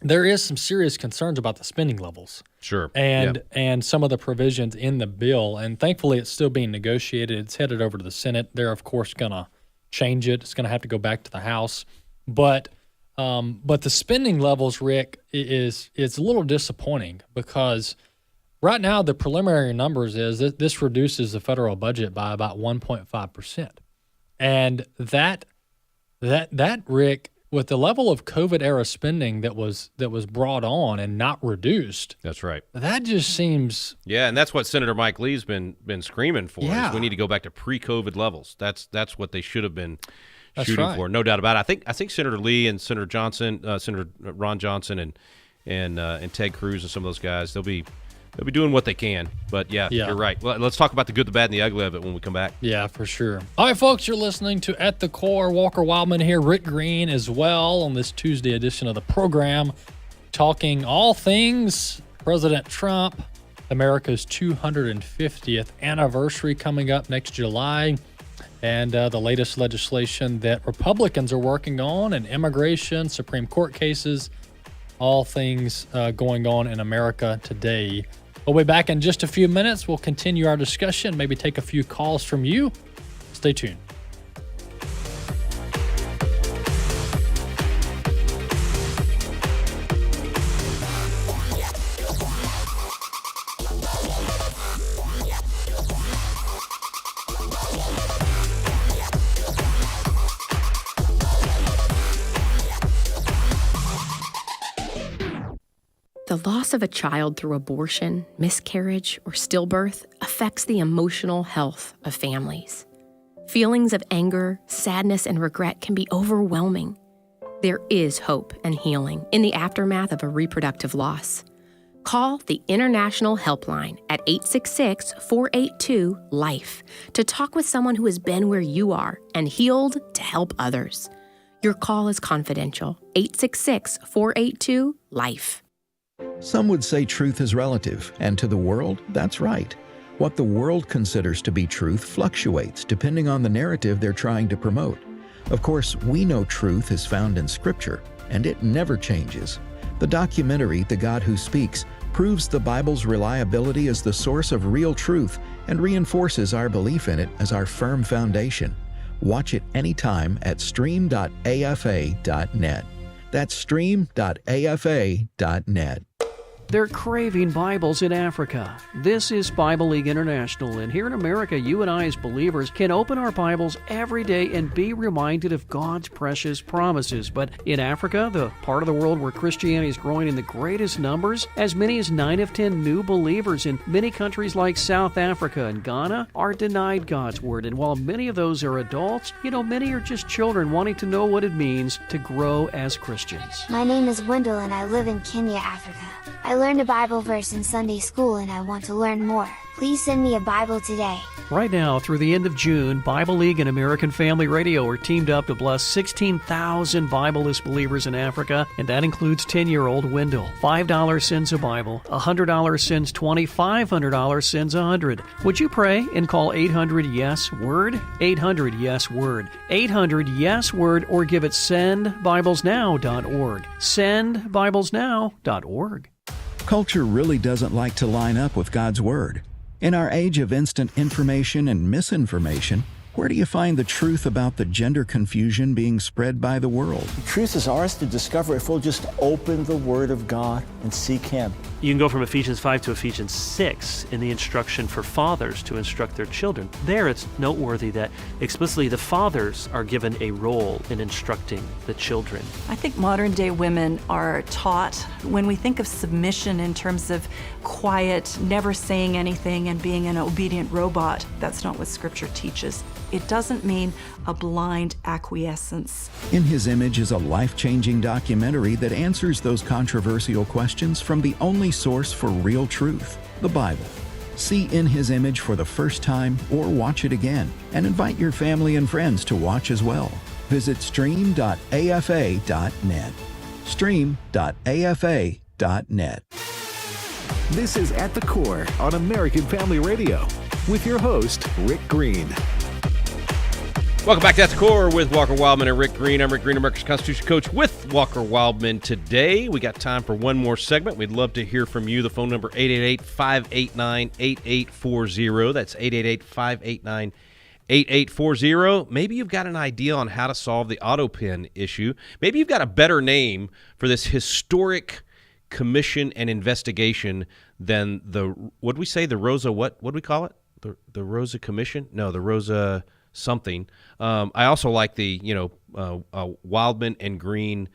there is some serious concerns about the spending levels. Sure. And some of the provisions in the bill. And thankfully, it's still being negotiated. It's headed over to the Senate. They're, of course, going to change it. It's going to have to go back to the House. But the spending levels, Rick, is a little disappointing because right now the preliminary numbers is that this reduces the federal budget by about 1.5%. And that Rick, with the level of COVID-era spending that was brought on and not reduced. That's right. That just seems... Yeah, and that's what Senator Mike Lee's been screaming for. Yeah. Is we need to go back to pre-COVID levels. That's what they should have been shooting for, no doubt about it. I think Senator Lee and Senator Johnson, Senator Ron Johnson and Ted Cruz and some of those guys, they'll be doing what they can. But yeah, you're right. Well, let's talk about the good, the bad, and the ugly of it when we come back. Yeah, for sure. All right, folks, you're listening to At the Core. Walker Wildmon here, Rick Green as well on this Tuesday edition of the program, talking all things President Trump, America's 250th anniversary coming up next July, and the latest legislation that Republicans are working on, and immigration, Supreme Court cases, all things going on in America today. We'll be back in just a few minutes. We'll continue our discussion, maybe take a few calls from you. Stay tuned. The loss of a child through abortion, miscarriage, or stillbirth affects the emotional health of families. Feelings of anger, sadness, and regret can be overwhelming. There is hope and healing in the aftermath of a reproductive loss. Call the International Helpline at 866-482-LIFE to talk with someone who has been where you are and healed to help others. Your call is confidential. 866-482-LIFE. Some would say truth is relative, and to the world, that's right. What the world considers to be truth fluctuates depending on the narrative they're trying to promote. Of course, we know truth is found in Scripture, and it never changes. The documentary, The God Who Speaks, proves the Bible's reliability as the source of real truth and reinforces our belief in it as our firm foundation. Watch it anytime at stream.afa.net. That's stream.afa.net. They're craving Bibles in Africa. This is Bible League International, and here in America, you and I as believers can open our Bibles every day and be reminded of God's precious promises. But in Africa, the part of the world where Christianity is growing in the greatest numbers, as many as 9 of 10 new believers in many countries like South Africa and Ghana are denied God's Word. And while many of those are adults, many are just children wanting to know what it means to grow as Christians. My name is Wendell and I live in Kenya, Africa. I learned a Bible verse in Sunday school and I want to learn more. Please send me a Bible today. Right now, through the end of June, Bible League and American Family Radio are teamed up to bless 16,000 Bible-less believers in Africa, and that includes 10-year-old Wendell. $5 sends a Bible, $100 sends 20, $500 sends 100. Would you pray and call 800-YES-WORD? 800-YES-WORD. 800-YES-WORD, or give it sendbiblesnow.org. Sendbiblesnow.org. Culture really doesn't like to line up with God's Word. In our age of instant information and misinformation, where do you find the truth about the gender confusion being spread by the world? The truth is ours to discover if we'll just open the Word of God and seek Him. You can go from Ephesians 5 to Ephesians 6 in the instruction for fathers to instruct their children. There it's noteworthy that explicitly the fathers are given a role in instructing the children. I think modern day women are taught, when we think of submission in terms of quiet, never saying anything and being an obedient robot, that's not what Scripture teaches. It doesn't mean a blind acquiescence. In His Image is a life-changing documentary that answers those controversial questions from the only source for real truth, the Bible. See In His Image for the first time or watch it again, and invite your family and friends to watch as well. Visit stream.afa.net. stream.afa.net. This is At the Core on American Family Radio with your host, Rick Green. Welcome back to At the Core with Walker Wildman and Rick Green. I'm Rick Green, America's Constitution Coach with Walker Wildman. Today, we got time for one more segment. We'd love to hear from you. The phone number, 888-589-8840. That's 888-589-8840. Maybe you've got an idea on how to solve the auto pen issue. Maybe you've got a better name for this historic commission and investigation than the, what did we say, the Rosa, what do we call it? The Rosa Commission? No, the Rosa something. I also like the, Wildman and Green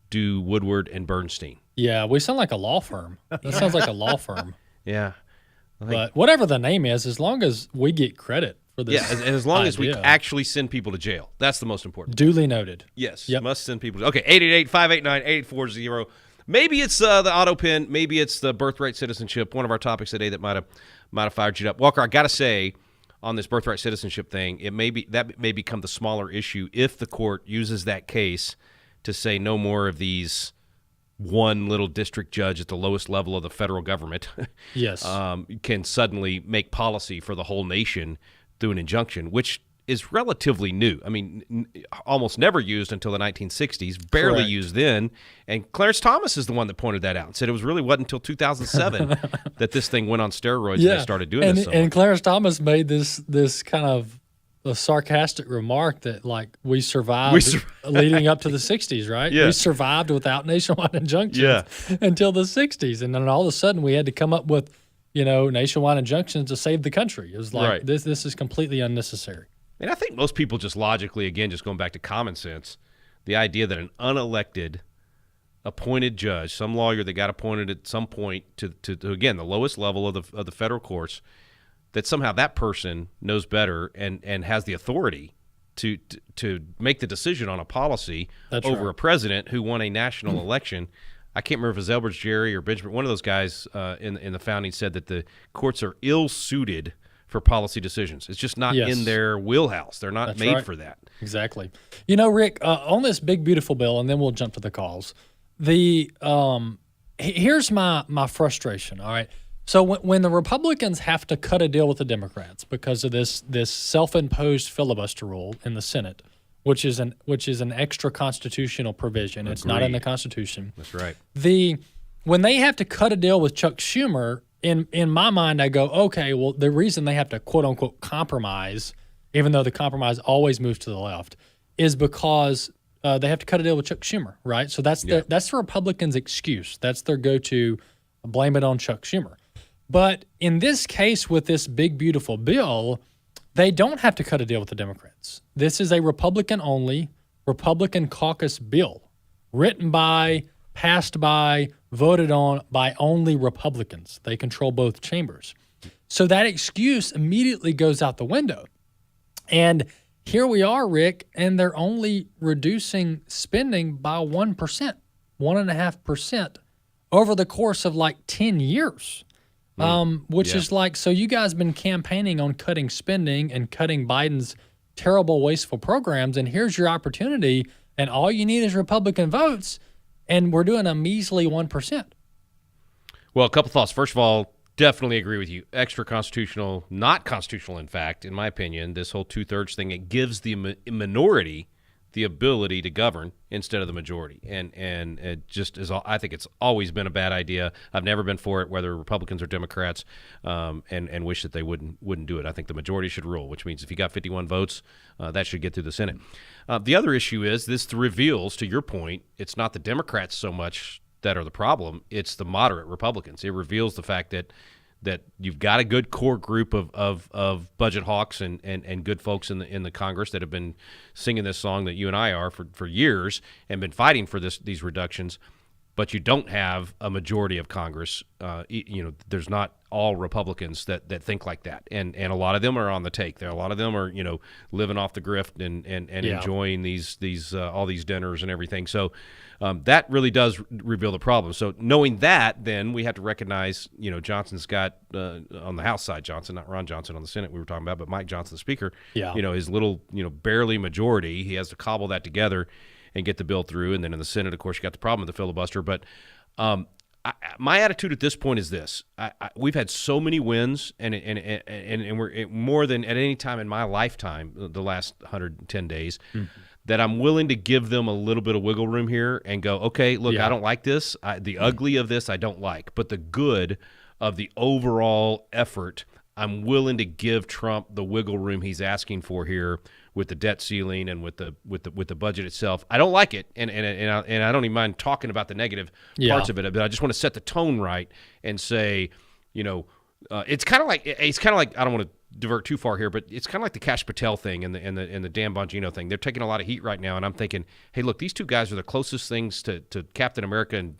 do Woodward and Bernstein. Yeah, we sound like a law firm. That sounds like a law firm. Yeah. But whatever the name is, as long as we get credit for this. Yeah, and as long as we actually send people to jail. That's the most important. Duly noted. Yes, must send people to. Okay, 888-589-8840. Maybe it's the auto pen. Maybe it's the birthright citizenship, one of our topics today that might have fired you up. Walker, I got to say, on this birthright citizenship thing, that may become the smaller issue if the court uses that case to say no more of these one little district judge at the lowest level of the federal government yes. Can suddenly make policy for the whole nation through an injunction, which is relatively new. I mean, almost never used until the 1960s, barely Correct. used then. And Clarence Thomas is the one that pointed that out and said it wasn't until 2007 that this thing went on steroids and they started doing this so and much. Clarence Thomas made this kind of a sarcastic remark that, like, we survived leading up to the 60s, right? Yeah. We survived without nationwide injunctions until the 60s. And then all of a sudden we had to come up with, nationwide injunctions to save the country. It was like, this is completely unnecessary. And I think most people just logically, again, just going back to common sense, the idea that an unelected, appointed judge, some lawyer that got appointed at some point to again, the lowest level of the federal courts, that somehow that person knows better and has the authority to make the decision on a policy over a president who won a national election. I can't remember if it was Elbridge Gerry or Benjamin. One of those guys in the founding said that the courts are ill-suited for policy decisions. It's just not in their wheelhouse. They're not made for that. Exactly. Rick, on this big, beautiful bill, and then we'll jump to the calls. Here's my frustration, all right? So when the Republicans have to cut a deal with the Democrats because of this self-imposed filibuster rule in the Senate, which is an extra constitutional provision. It's not in the Constitution. That's right. When they have to cut a deal with Chuck Schumer, in my mind, I go, okay, well, the reason they have to quote unquote compromise, even though the compromise always moves to the left, is because they have to cut a deal with Chuck Schumer, right? So that's the Republicans' excuse. That's their go-to, blame it on Chuck Schumer. But in this case, with this big, beautiful bill, they don't have to cut a deal with the Democrats. This is a Republican-only, Republican caucus bill written by, passed by, voted on by only Republicans. They control both chambers. So that excuse immediately goes out the window. And here we are, Rick, and they're only reducing spending by 1%, 1.5% over the course of like 10 years. Which is like, so you guys been campaigning on cutting spending and cutting Biden's terrible, wasteful programs, and here's your opportunity, and all you need is Republican votes, and we're doing a measly 1%. Well, a couple thoughts. First of all, definitely agree with you. Extra constitutional, not constitutional, in fact, in my opinion, this whole 2/3 thing, it gives the minority the ability to govern instead of the majority. And it just is, I think it's always been a bad idea. I've never been for it, whether Republicans or Democrats, and wish that they wouldn't do it. I think the majority should rule, which means if you got 51 votes, that should get through the Senate. The other issue is this reveals, to your point, it's not the Democrats so much that are the problem, it's the moderate Republicans. It reveals the fact that you've got a good core group of budget hawks and good folks in the Congress that have been singing this song that you and I are for years and been fighting for these reductions, but you don't have a majority of Congress. There's not all Republicans that think like that, and a lot of them are on the take. A lot of them are living off the grift and enjoying these all these dinners and everything. So that really does reveal the problem. So knowing that, then we have to recognize, Johnson's got on the House side, Johnson, not Ron Johnson on the Senate we were talking about, but Mike Johnson, the Speaker. Yeah. His little barely majority. He has to cobble that together and get the bill through. And then in the Senate, of course, you got the problem with the filibuster. But my attitude at this point is this: we've had so many wins, and we're more than at any time in my lifetime, the last 110 days, that I'm willing to give them a little bit of wiggle room here and go, okay, look, I don't like this. The ugly of this I don't like, but the good of the overall effort, I'm willing to give Trump the wiggle room he's asking for here with the debt ceiling and with the budget itself. I don't like it, and I don't even mind talking about the negative parts of it, but I just want to set the tone right and say, it's kind of like I don't want to divert too far here, but it's kind of like the Kash Patel thing and the Dan Bongino thing. They're taking a lot of heat right now, and I'm thinking, hey, look, these two guys are the closest things to Captain America and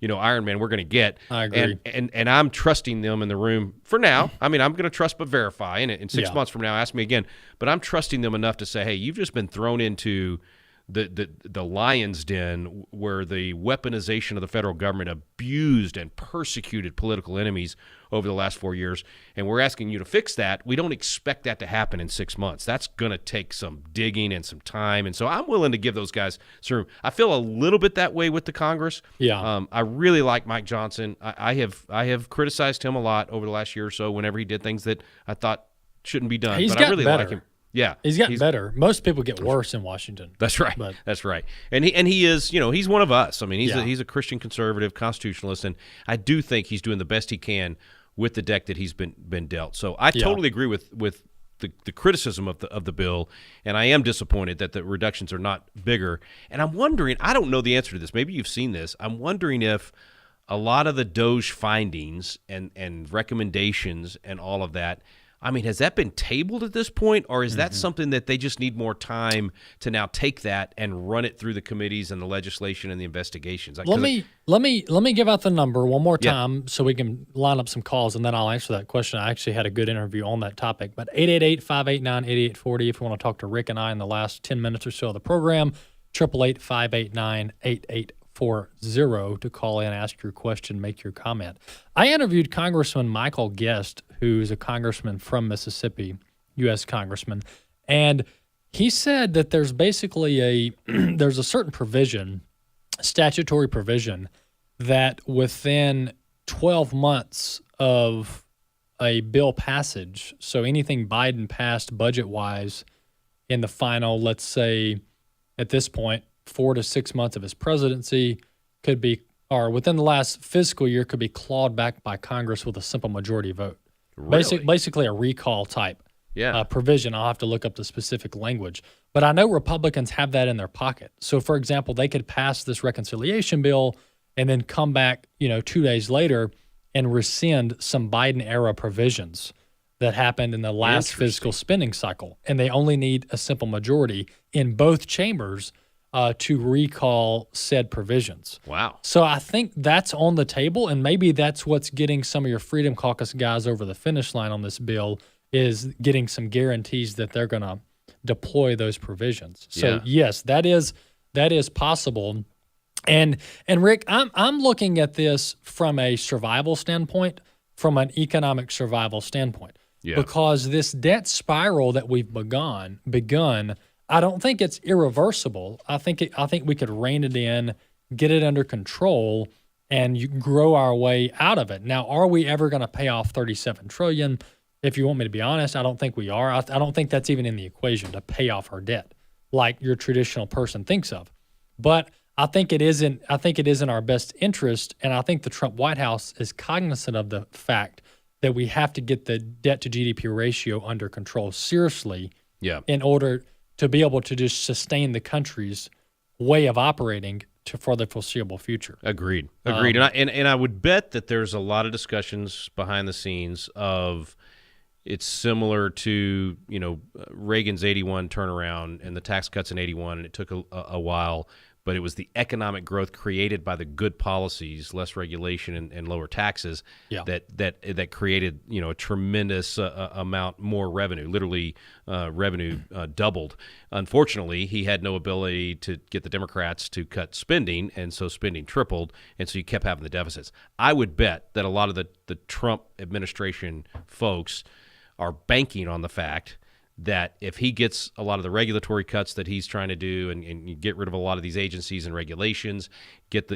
Iron Man we're going to get. I agree. And I'm trusting them in the room for now. I mean, I'm going to trust but verify. And in 6 months from now, ask me again. But I'm trusting them enough to say, hey, you've just been thrown into the lion's den where the weaponization of the federal government abused and persecuted political enemies over the last 4 years, and we're asking you to fix that. We don't expect that to happen in 6 months. That's going to take some digging and some time, and so I'm willing to give those guys some room. I feel a little bit that way with the Congress. Yeah. I really like Mike Johnson. I have criticized him a lot over the last year or so whenever he did things that I thought shouldn't be done. He's but got I really better. like him. Yeah, he's gotten better. Most people get worse in Washington. That's right. But, that's right. And he is, he's one of us. I mean, he's a Christian conservative, constitutionalist, and I do think he's doing the best he can with the deck that he's been dealt. So I totally agree with the criticism of the bill, and I am disappointed that the reductions are not bigger. And I'm wondering, I don't know the answer to this. Maybe you've seen this. I'm wondering if a lot of the DOJ findings and recommendations and all of that, I mean, has that been tabled at this point, or is that something that they just need more time to now take that and run it through the committees and the legislation and the investigations? Let me give out the number one more time so we can line up some calls, and then I'll answer that question. I actually had a good interview on that topic. But 888-589-8840 if you want to talk to Rick and I in the last 10 minutes or so of the program, 888-589-8840 to call in, ask your question, make your comment. I interviewed Congressman Michael Guest, who's a congressman from Mississippi, U.S. congressman, and he said that there's basically there's a certain provision, statutory provision, that within 12 months of a bill passage, so anything Biden passed budget-wise in the final, let's say, at this point, 4 to 6 months of his presidency could be, or within the last fiscal year, could be clawed back by Congress with a simple majority vote. Really? Basically a recall type Yeah. provision. I'll have to look up the specific language. But I know Republicans have that in their pocket. So, for example, they could pass this reconciliation bill and then come back, 2 days later and rescind some Biden-era provisions that happened in the last fiscal spending cycle. And they only need a simple majority in both chambers to recall said provisions. Wow. So I think that's on the table, and maybe that's what's getting some of your Freedom Caucus guys over the finish line on this bill, is getting some guarantees that they're going to deploy those provisions. So yes, that is possible. And Rick, I'm looking at this from a survival standpoint, from an economic survival standpoint, because this debt spiral that we've begun, I don't think it's irreversible. I think we could rein it in, get it under control, and grow our way out of it. Now, are we ever going to pay off $37 trillion? If you want me to be honest, I don't think we are. I don't think that's even in the equation to pay off our debt like your traditional person thinks of. But I think it is in our best interest, and I think the Trump White House is cognizant of the fact that we have to get the debt to GDP ratio under control seriously in order to be able to just sustain the country's way of operating for the foreseeable future. Agreed. And I would bet that there's a lot of discussions behind the scenes of it's similar to Reagan's 81 turnaround and the tax cuts in 81, and it took a while, but it was the economic growth created by the good policies, less regulation and lower taxes that created a tremendous amount more revenue. Literally, revenue doubled. Unfortunately, he had no ability to get the Democrats to cut spending, and so spending tripled, and so you kept having the deficits. I would bet that a lot of the Trump administration folks are banking on the fact that if he gets a lot of the regulatory cuts that he's trying to do and you get rid of a lot of these agencies and regulations, keep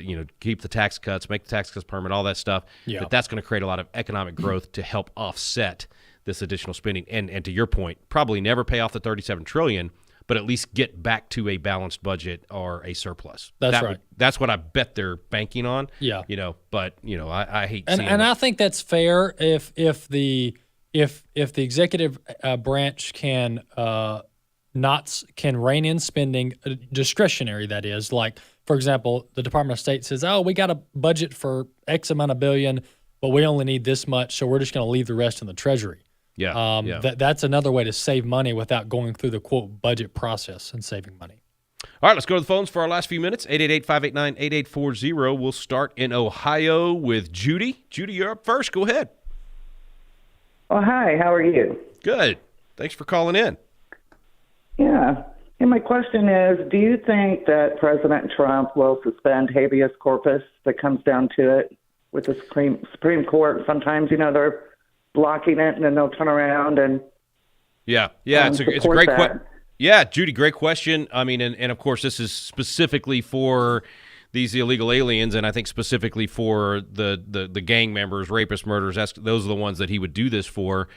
the tax cuts, make the tax cuts permanent, all that stuff, that's going to create a lot of economic growth to help offset this additional spending. And to your point, probably never pay off the $37 trillion, but at least get back to a balanced budget or a surplus. That's right. That's what I bet they're banking on. Yeah. But I hate seeing and I think that's fair if the executive branch can rein in spending, discretionary that is, like, for example, the Department of State says, oh, we got a budget for X amount of billion, but we only need this much, so we're just going to leave the rest in the Treasury. That's another way to save money without going through the, quote, budget process and saving money. All right, let's go to the phones for our last few minutes. 888-589-8840. We'll start in Ohio with Judy. Judy, you're up first. Go ahead. Oh, hi. How are you? Good. Thanks for calling in. Yeah. And my question is, do you think that President Trump will suspend habeas corpus if it comes down to it with the Supreme Court? Sometimes, they're blocking it, and then they'll turn around and it's a great question. Yeah, Judy, great question. I mean, and of course, this is specifically for these illegal aliens, and I think specifically for the gang members, rapists, murderers. Those are the ones that he would do this for.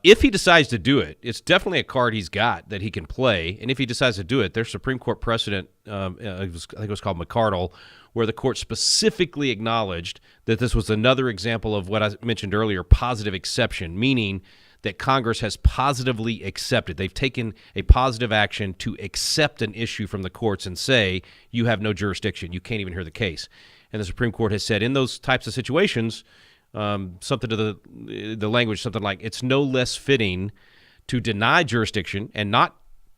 If he decides to do it, it's definitely a card he's got that he can play. And if he decides to do it, there's Supreme Court precedent, I think it was called McCardle, where the court specifically acknowledged that this was another example of what I mentioned earlier, positive exception, meaning that Congress has positively accepted. They've taken a positive action to accept an issue from the courts and say, you have no jurisdiction. You can't even hear the case. And the Supreme Court has said in those types of situations, something to the language, something like, it's no less fitting to deny jurisdiction and not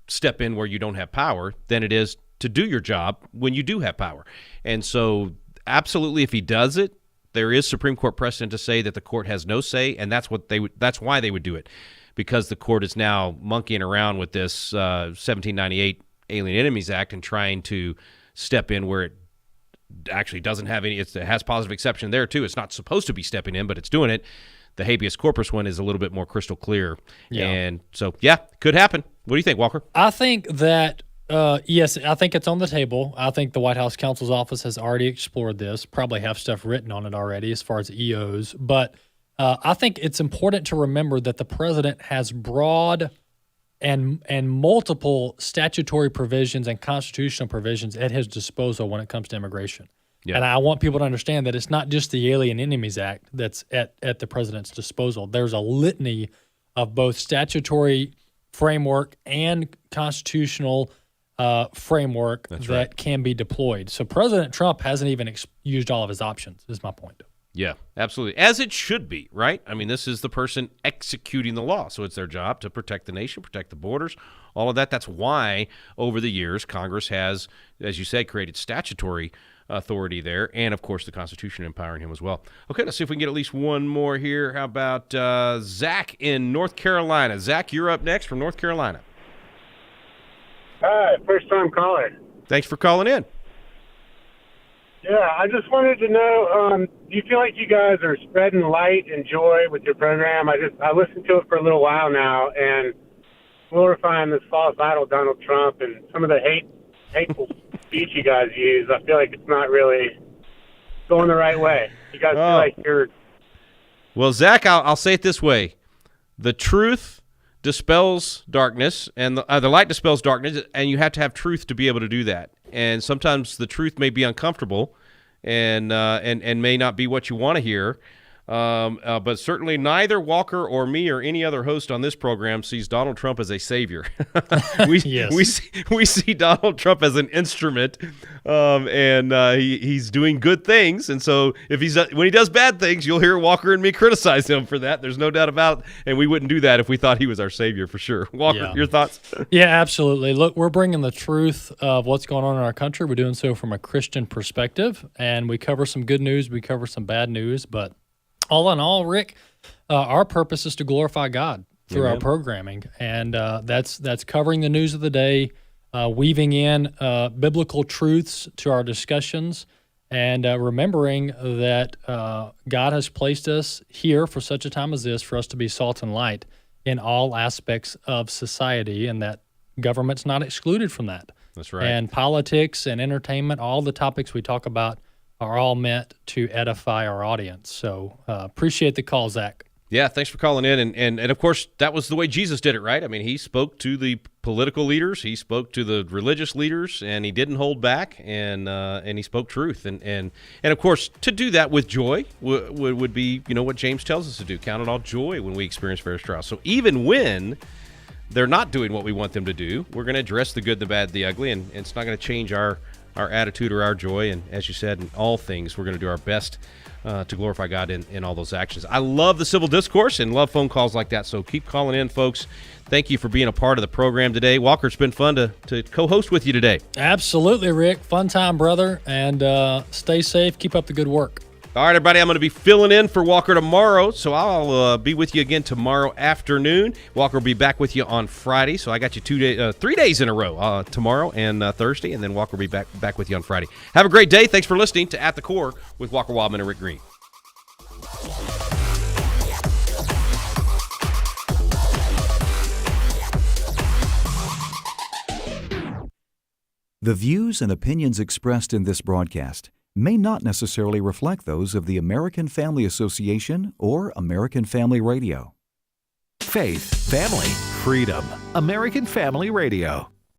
step in where you don't have power than it is to do your job when you do have power. And so absolutely, if he does it, there is Supreme Court precedent to say that the court has no say, and that's why they would do it, because the court is now monkeying around with this 1798 Alien Enemies Act and trying to step in where it actually doesn't have any. It has positive exception there too. It's not supposed to be stepping in, but it's doing it. The habeas corpus one is a little bit more crystal clear, and so could happen. What do you think, Walker? I think that. Yes, I think it's on the table. I think the White House counsel's office has already explored this, probably have stuff written on it already as far as EOs. But I think it's important to remember that the president has broad and multiple statutory provisions and constitutional provisions at his disposal when it comes to immigration. Yeah. And I want people to understand that it's not just the Alien Enemies Act that's at the president's disposal. There's a litany of both statutory framework and constitutional framework that can be deployed. So President Trump hasn't even used all of his options, is my point. Yeah, absolutely. As it should be, right? I mean, this is the person executing the law. So it's their job to protect the nation, protect the borders, all of that. That's why over the years, Congress has, as you said, created statutory authority there, and of course the Constitution empowering him as well. Okay, let's see if we can get at least one more here. How about Zach in North Carolina? Zach, you're up next from North Carolina. Hi, first time caller. Thanks for calling in. Yeah, I just wanted to know, do you feel like you guys are spreading light and joy with your program? I listened to it for a little while now, and glorifying this false idol Donald Trump and some of the hateful speech you guys use, I feel like it's not really going the right way. You guys feel like you're... Well, Zach, I'll say it this way. The truth dispels darkness, and the light dispels darkness, and you have to have truth to be able to do that. And sometimes the truth may be uncomfortable and may not be what you want to hear. But certainly neither Walker or me or any other host on this program sees Donald Trump as a savior. We see Donald Trump as an instrument, and he's doing good things. And so when he does bad things, you'll hear Walker and me criticize him for that. There's no doubt about it. And we wouldn't do that if we thought he was our savior for sure. Walker, your thoughts? Yeah, absolutely. Look, we're bringing the truth of what's going on in our country. We're doing so from a Christian perspective, and we cover some good news, we cover some bad news, but all in all, Rick, our purpose is to glorify God through our programming, and that's covering the news of the day, weaving in biblical truths to our discussions, and remembering that God has placed us here for such a time as this for us to be salt and light in all aspects of society, and that government's not excluded from that. That's right. And politics and entertainment, all the topics we talk about are all meant to edify our audience. So appreciate the call, Zach. Yeah, thanks for calling in. And of course, that was the way Jesus did it, right? I mean, he spoke to the political leaders, he spoke to the religious leaders, and he didn't hold back, and he spoke truth. And of course, to do that with joy would be, what James tells us to do. Count it all joy when we experience various trials. So even when they're not doing what we want them to do, we're going to address the good, the bad, the ugly, and it's not going to change our attitude or our joy. And as you said, in all things, we're going to do our best to glorify God in all those actions. I love the civil discourse and love phone calls like that. So keep calling in, folks. Thank you for being a part of the program today. Walker, it's been fun to co-host with you today. Absolutely, Rick. Fun time, brother. And stay safe. Keep up the good work. All right, everybody, I'm going to be filling in for Walker tomorrow, so I'll be with you again tomorrow afternoon. Walker will be back with you on Friday, so I got you 3 days in a row, tomorrow and Thursday, and then Walker will be back with you on Friday. Have a great day. Thanks for listening to At the Core with Walker Wildmon and Rick Green. The views and opinions expressed in this broadcast may not necessarily reflect those of the American Family Association or American Family Radio. Faith, family, freedom. American Family Radio.